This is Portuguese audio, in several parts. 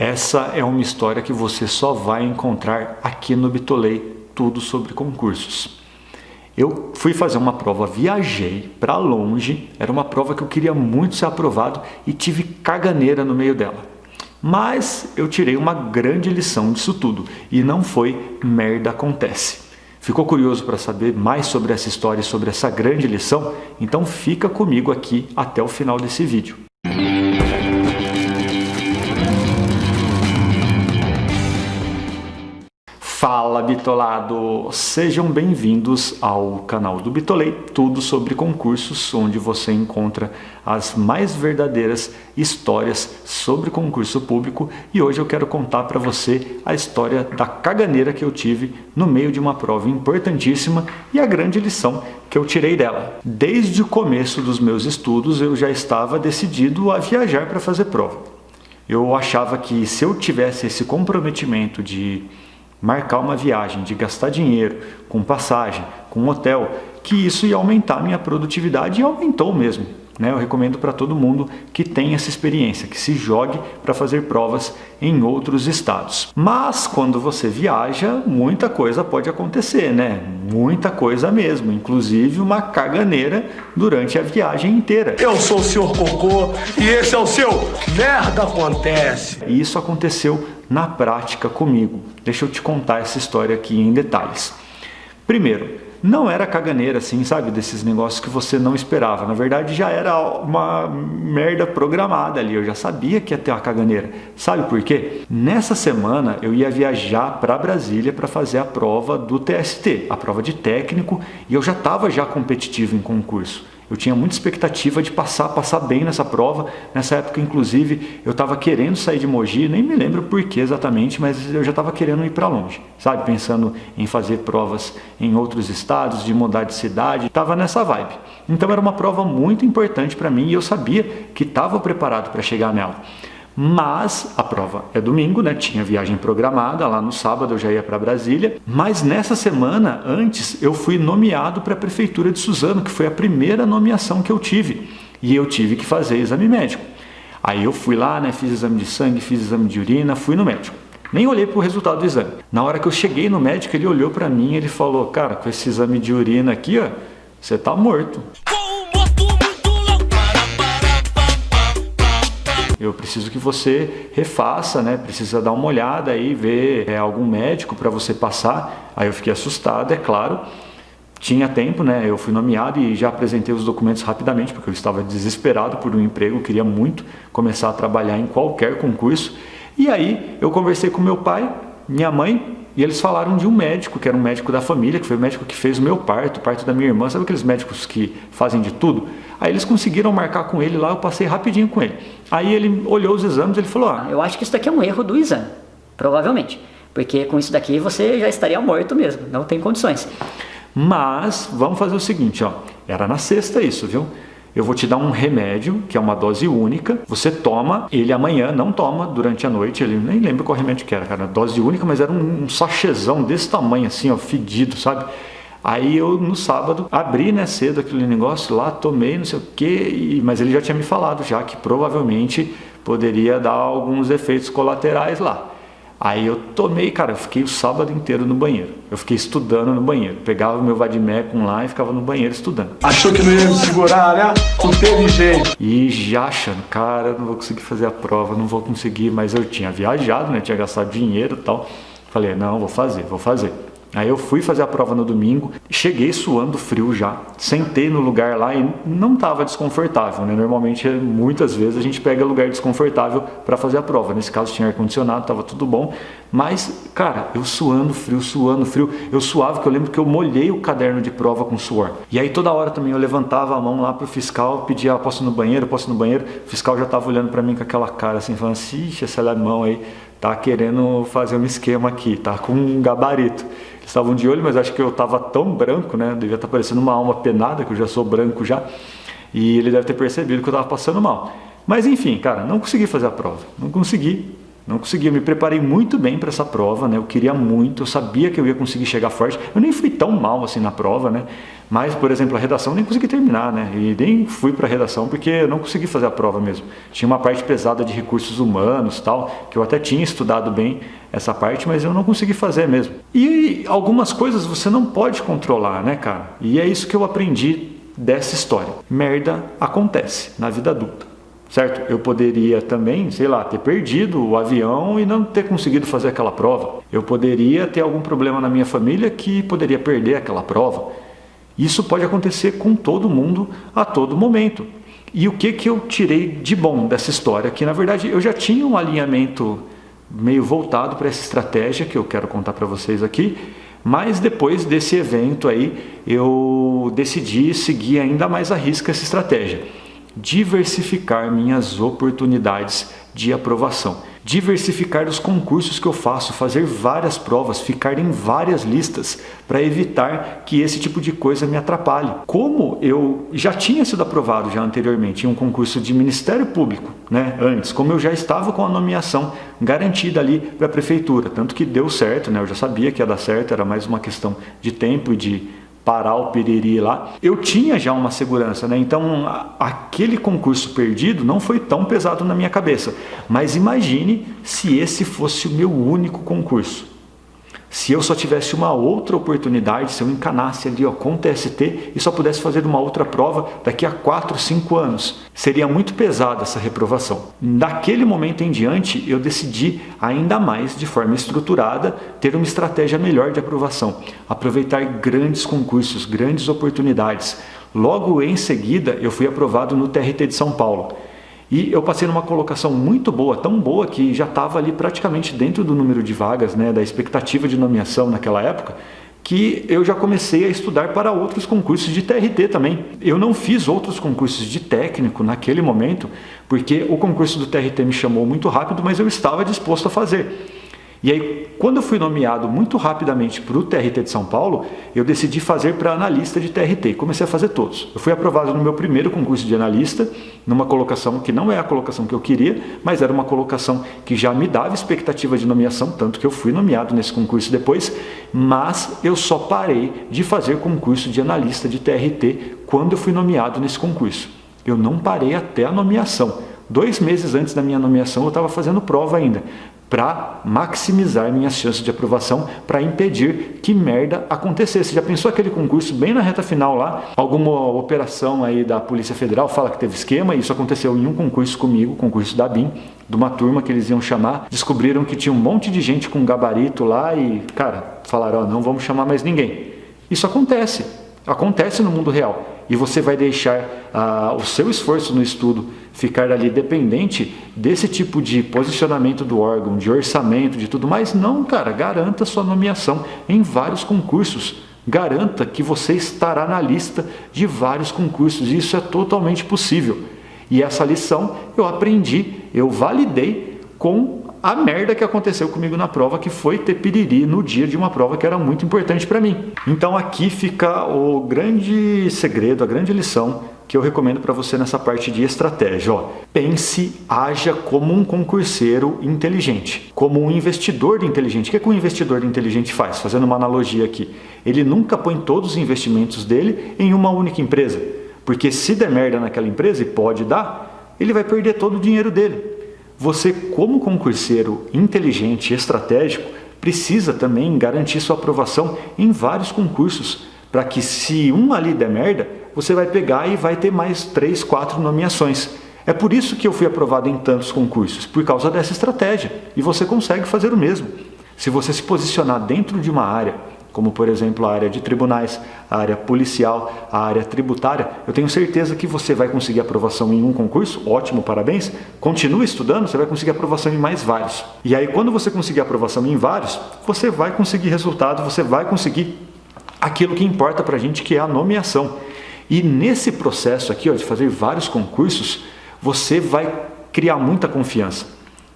Essa é uma história que você só vai encontrar aqui no Bitolei, tudo sobre concursos. Eu fui fazer uma prova, viajei para longe, era uma prova que eu queria muito ser aprovado e tive caganeira no meio dela. Mas eu tirei uma grande lição disso tudo e não foi merda acontece. Ficou curioso para saber mais sobre essa história e sobre essa grande lição? Então fica comigo aqui até o final desse vídeo. Fala bitolado! Sejam bem-vindos ao canal do Bitolei, tudo sobre concursos, onde você encontra as mais verdadeiras histórias sobre concurso público. E hoje eu quero contar para você a história da caganeira que eu tive no meio de uma prova importantíssima e a grande lição que eu tirei dela. Desde o começo dos meus estudos eu já estava decidido a viajar para fazer prova. Eu achava que se eu tivesse esse comprometimento de marcar uma viagem, de gastar dinheiro com passagem, com hotel, que isso ia aumentar a minha produtividade e aumentou mesmo. Eu recomendo para todo mundo que tenha essa experiência, que se jogue para fazer provas em outros estados. Mas quando você viaja, muita coisa pode acontecer, Muita coisa mesmo, inclusive uma caganeira durante a viagem inteira. Eu sou o Sr. Cocô e esse é o seu Merda Acontece. E isso aconteceu na prática comigo. Deixa eu te contar essa história aqui em detalhes. Primeiro, não era caganeira assim, sabe? Desses negócios que você não esperava. Na verdade, já era uma merda programada ali. Eu já sabia que ia ter uma caganeira. Sabe por quê? Nessa semana, eu ia viajar para Brasília para fazer a prova do TST, a prova de técnico, e eu já estava competitivo em concurso. Eu tinha muita expectativa de passar bem nessa prova. Nessa época, inclusive, eu estava querendo sair de Mogi, nem me lembro por que exatamente, mas eu já estava querendo ir para longe, sabe? Pensando em fazer provas em outros estados, de mudar de cidade, estava nessa vibe. Então era uma prova muito importante para mim e eu sabia que estava preparado para chegar nela. Mas a prova é domingo, Tinha viagem programada, lá no sábado eu já ia para Brasília. Mas nessa semana, antes, eu fui nomeado para a Prefeitura de Suzano, que foi a primeira nomeação que eu tive. E eu tive que fazer exame médico. Aí eu fui lá, fiz exame de sangue, fiz exame de urina, fui no médico. Nem olhei para o resultado do exame. Na hora que eu cheguei no médico, ele olhou para mim e ele falou: cara, com esse exame de urina aqui, você tá morto. Eu preciso que você refaça, Precisa dar uma olhada aí, ver algum médico para você passar. Aí eu fiquei assustado, é claro. Tinha tempo, Eu fui nomeado e já apresentei os documentos rapidamente, porque eu estava desesperado por um emprego, queria muito começar a trabalhar em qualquer concurso. E aí eu conversei com meu pai, minha mãe, e eles falaram de um médico, que era um médico da família, que foi o médico que fez o meu parto, o parto da minha irmã. Sabe aqueles médicos que fazem de tudo? Aí eles conseguiram marcar com ele lá, eu passei rapidinho com ele. Aí ele olhou os exames e ele falou: eu acho que isso daqui é um erro do exame, provavelmente. Porque com isso daqui você já estaria morto mesmo, não tem condições. Mas vamos fazer o seguinte, era na sexta isso, viu? Eu vou te dar um remédio, que é uma dose única. Você toma ele amanhã, não toma durante a noite. Ele nem lembro qual remédio que era, cara. Dose única, mas era um sachêzão desse tamanho, assim, fedido, sabe? Aí eu, no sábado, abri, cedo aquele negócio lá, tomei, não sei o quê. Mas ele já tinha me falado já que provavelmente poderia dar alguns efeitos colaterais lá. Aí eu tomei, cara, eu fiquei o sábado inteiro no banheiro. Eu fiquei estudando no banheiro. Pegava o meu vademecum lá e ficava no banheiro estudando. Achou que não ia me segurar, né? Não teve jeito. E já achando, cara, eu não vou conseguir fazer a prova, não vou conseguir. Mas eu tinha viajado, Tinha gastado dinheiro e tal. Falei, não, vou fazer. Aí eu fui fazer a prova no domingo, cheguei suando frio já, sentei no lugar lá e não estava desconfortável, Normalmente, muitas vezes a gente pega lugar desconfortável para fazer a prova. Nesse caso tinha ar-condicionado, estava tudo bom, mas, cara, eu suando frio, eu suava, que eu lembro que eu molhei o caderno de prova com suor. E aí toda hora também eu levantava a mão lá pro fiscal, pedia, posso ir no banheiro? O fiscal já estava olhando para mim com aquela cara assim, falando, ixi, esse alemão aí tá querendo fazer um esquema aqui, tá com um gabarito. Eles estavam de olho, mas acho que eu estava tão branco, devia estar parecendo uma alma penada, que eu já sou branco já, e ele deve ter percebido que eu estava passando mal. Mas enfim, cara, não consegui fazer a prova, não consegui. Não conseguia, eu me preparei muito bem para essa prova, né? Eu queria muito, eu sabia que eu ia conseguir chegar forte. Eu nem fui tão mal assim na prova, né? Mas, por exemplo, a redação eu nem consegui terminar, né? E nem fui para a redação porque eu não consegui fazer a prova mesmo. Tinha uma parte pesada de recursos humanos, tal, que eu até tinha estudado bem essa parte, mas eu não consegui fazer mesmo. E algumas coisas você não pode controlar, né, cara? E é isso que eu aprendi dessa história. Merda acontece na vida adulta. Certo? Eu poderia também, sei lá, ter perdido o avião e não ter conseguido fazer aquela prova. Eu poderia ter algum problema na minha família que poderia perder aquela prova. Isso pode acontecer com todo mundo a todo momento. E o que eu tirei de bom dessa história? Que na verdade eu já tinha um alinhamento meio voltado para essa estratégia que eu quero contar para vocês aqui. Mas depois desse evento aí, eu decidi seguir ainda mais à risca essa estratégia. Diversificar minhas oportunidades de aprovação. Diversificar os concursos que eu faço, fazer várias provas, ficar em várias listas para evitar que esse tipo de coisa me atrapalhe. Como eu já tinha sido aprovado já anteriormente em um concurso de Ministério Público, né, antes, como eu já estava com a nomeação garantida ali para a prefeitura, tanto que deu certo, né, eu já sabia que ia dar certo, era mais uma questão de tempo e de parar o piriri lá, eu tinha já uma segurança, né? Então aquele concurso perdido não foi tão pesado na minha cabeça, mas imagine se esse fosse o meu único concurso. Se eu só tivesse uma outra oportunidade, se eu encanasse ali com o TST e só pudesse fazer uma outra prova daqui a 4, 5 anos, seria muito pesada essa reprovação. Daquele momento em diante, eu decidi ainda mais, de forma estruturada, ter uma estratégia melhor de aprovação, aproveitar grandes concursos, grandes oportunidades. Logo em seguida, eu fui aprovado no TRT de São Paulo. E eu passei numa colocação muito boa, tão boa que já estava ali praticamente dentro do número de vagas, né, da expectativa de nomeação naquela época, que eu já comecei a estudar para outros concursos de TRT também. Eu não fiz outros concursos de técnico naquele momento, porque o concurso do TRT me chamou muito rápido, mas eu estava disposto a fazer. E aí, quando eu fui nomeado muito rapidamente para o TRT de São Paulo, eu decidi fazer para analista de TRT. Comecei a fazer todos. Eu fui aprovado no meu primeiro concurso de analista, numa colocação que não é a colocação que eu queria, mas era uma colocação que já me dava expectativa de nomeação, tanto que eu fui nomeado nesse concurso depois, mas eu só parei de fazer concurso de analista de TRT quando eu fui nomeado nesse concurso. Eu não parei até a nomeação. 2 meses antes da minha nomeação eu estava fazendo prova ainda, para maximizar minhas chances de aprovação, para impedir que merda acontecesse. Já pensou aquele concurso bem na reta final lá, alguma operação aí da Polícia Federal fala que teve esquema, e isso aconteceu em um concurso comigo, concurso da BIM, de uma turma que eles iam chamar, descobriram que tinha um monte de gente com gabarito lá e, cara, falaram, não vamos chamar mais ninguém. Isso acontece no mundo real. E você vai deixar o seu esforço no estudo ficar ali dependente desse tipo de posicionamento do órgão, de orçamento, de tudo mais? Não, cara, garanta sua nomeação em vários concursos. Garanta que você estará na lista de vários concursos. Isso é totalmente possível. E essa lição eu aprendi, eu validei com a merda que aconteceu comigo na prova, que foi ter piriri no dia de uma prova que era muito importante para mim. Então aqui fica o grande segredo, a grande lição que eu recomendo para você nessa parte de estratégia. Pense, haja como um concurseiro inteligente, como um investidor inteligente. O que um investidor inteligente faz? Fazendo uma analogia aqui, ele nunca põe todos os investimentos dele em uma única empresa, porque se der merda naquela empresa, e pode dar, ele vai perder todo o dinheiro dele. Você, como concurseiro inteligente e estratégico, precisa também garantir sua aprovação em vários concursos, para que se um ali der merda, você vai pegar e vai ter mais 3, 4 nomeações. É por isso que eu fui aprovado em tantos concursos, por causa dessa estratégia. E você consegue fazer o mesmo. Se você se posicionar dentro de uma área, como por exemplo a área de tribunais, a área policial, a área tributária, eu tenho certeza que você vai conseguir aprovação em um concurso, ótimo, parabéns. Continue estudando, você vai conseguir aprovação em mais vários. E aí quando você conseguir aprovação em vários, você vai conseguir resultado, você vai conseguir aquilo que importa pra gente, que é a nomeação. E nesse processo aqui, de fazer vários concursos, você vai criar muita confiança.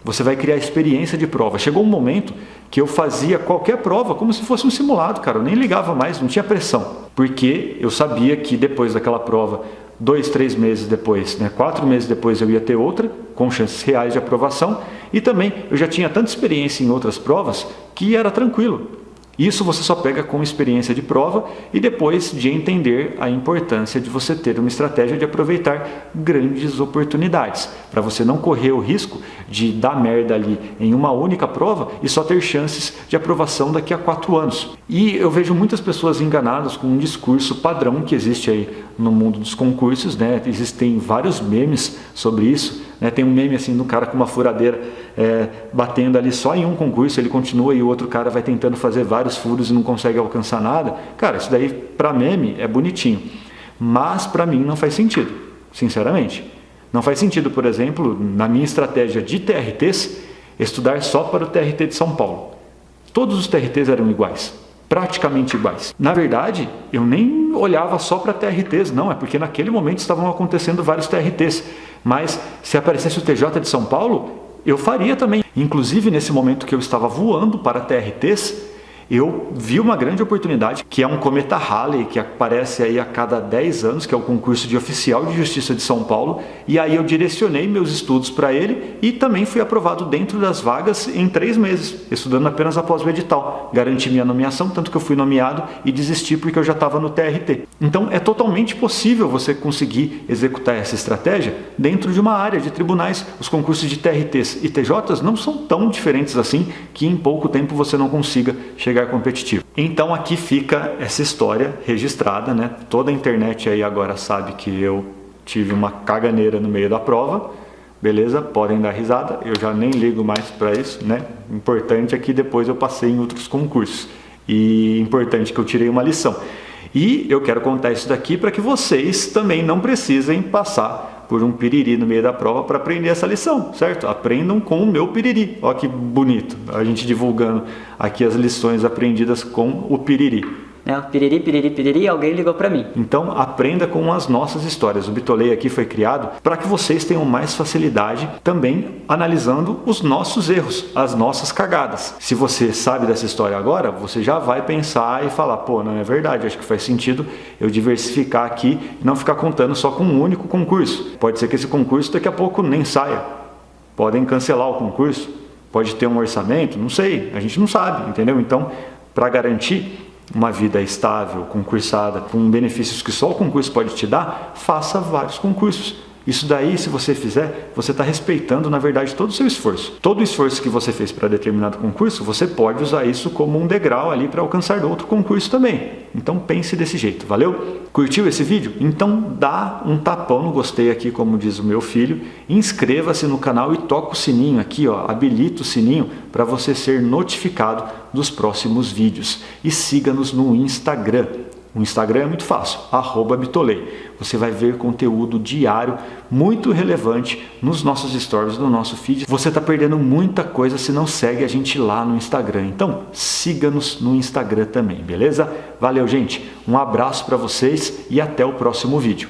Você vai criar experiência de prova. Chegou um momento que eu fazia qualquer prova como se fosse um simulado, cara. Eu nem ligava mais, não tinha pressão. Porque eu sabia que depois daquela prova, 2, 3 meses depois, 4 meses depois eu ia ter outra, com chances reais de aprovação. E também eu já tinha tanta experiência em outras provas que era tranquilo. Isso você só pega com experiência de prova e depois de entender a importância de você ter uma estratégia de aproveitar grandes oportunidades, para você não correr o risco de dar merda ali em uma única prova e só ter chances de aprovação daqui a 4 anos. E eu vejo muitas pessoas enganadas com um discurso padrão que existe aí no mundo dos concursos, né? Existem vários memes sobre isso, né? Tem um meme assim do cara com uma furadeira batendo ali só em um concurso, ele continua e o outro cara vai tentando fazer vários furos e não consegue alcançar nada. Cara, isso daí para meme é bonitinho, mas para mim não faz sentido, sinceramente. Não faz sentido, por exemplo, na minha estratégia de TRTs, estudar só para o TRT de São Paulo. Todos os TRTs eram iguais, praticamente iguais. Na verdade, eu nem olhava só para TRTs, não, é porque naquele momento estavam acontecendo vários TRTs, mas se aparecesse o TJ de São Paulo, eu faria também. Inclusive, nesse momento que eu estava voando para TRTs, eu vi uma grande oportunidade, que é um cometa Halley, que aparece aí a cada 10 anos, que é o concurso de oficial de justiça de São Paulo, e aí eu direcionei meus estudos para ele e também fui aprovado dentro das vagas em 3 meses, estudando apenas após o edital. Garanti minha nomeação, tanto que eu fui nomeado e desisti porque eu já estava no TRT. Então é totalmente possível você conseguir executar essa estratégia dentro de uma área de tribunais. Os concursos de TRTs e TJs não são tão diferentes assim que em pouco tempo você não consiga chegar competitivo. Então aqui fica essa história registrada, né? Toda a internet aí agora sabe que eu tive uma caganeira no meio da prova, beleza? Podem dar risada, eu já nem ligo mais para isso, né? Importante é que depois eu passei em outros concursos e importante que eu tirei uma lição. E eu quero contar isso daqui para que vocês também não precisem passar por um piriri no meio da prova para aprender essa lição, certo? Aprendam com o meu piriri. Olha que bonito, a gente divulgando aqui as lições aprendidas com o piriri. Piriri, piriri, piriri, alguém ligou para mim. Então aprenda com as nossas histórias. O Bitolei aqui foi criado para que vocês tenham mais facilidade também analisando os nossos erros, as nossas cagadas. Se você sabe dessa história agora, você já vai pensar e falar, pô, não é verdade, acho que faz sentido eu diversificar aqui e não ficar contando só com um único concurso. Pode ser que esse concurso daqui a pouco nem saia. Podem cancelar o concurso, pode ter um orçamento, não sei, a gente não sabe, entendeu? Então, para garantir uma vida estável, concursada, com benefícios que só o concurso pode te dar, faça vários concursos. Isso daí, se você fizer, você está respeitando, na verdade, todo o seu esforço. Todo o esforço que você fez para determinado concurso, você pode usar isso como um degrau ali para alcançar outro concurso também. Então pense desse jeito, valeu? Curtiu esse vídeo? Então dá um tapão no gostei aqui, como diz o meu filho. Inscreva-se no canal e toca o sininho aqui, ó, habilita o sininho para você ser notificado dos próximos vídeos. E siga-nos no Instagram. O Instagram é muito fácil, @Bitolei. Você vai ver conteúdo diário muito relevante nos nossos stories, no nosso feed. Você está perdendo muita coisa se não segue a gente lá no Instagram. Então, siga-nos no Instagram também, beleza? Valeu, gente. Um abraço para vocês e até o próximo vídeo.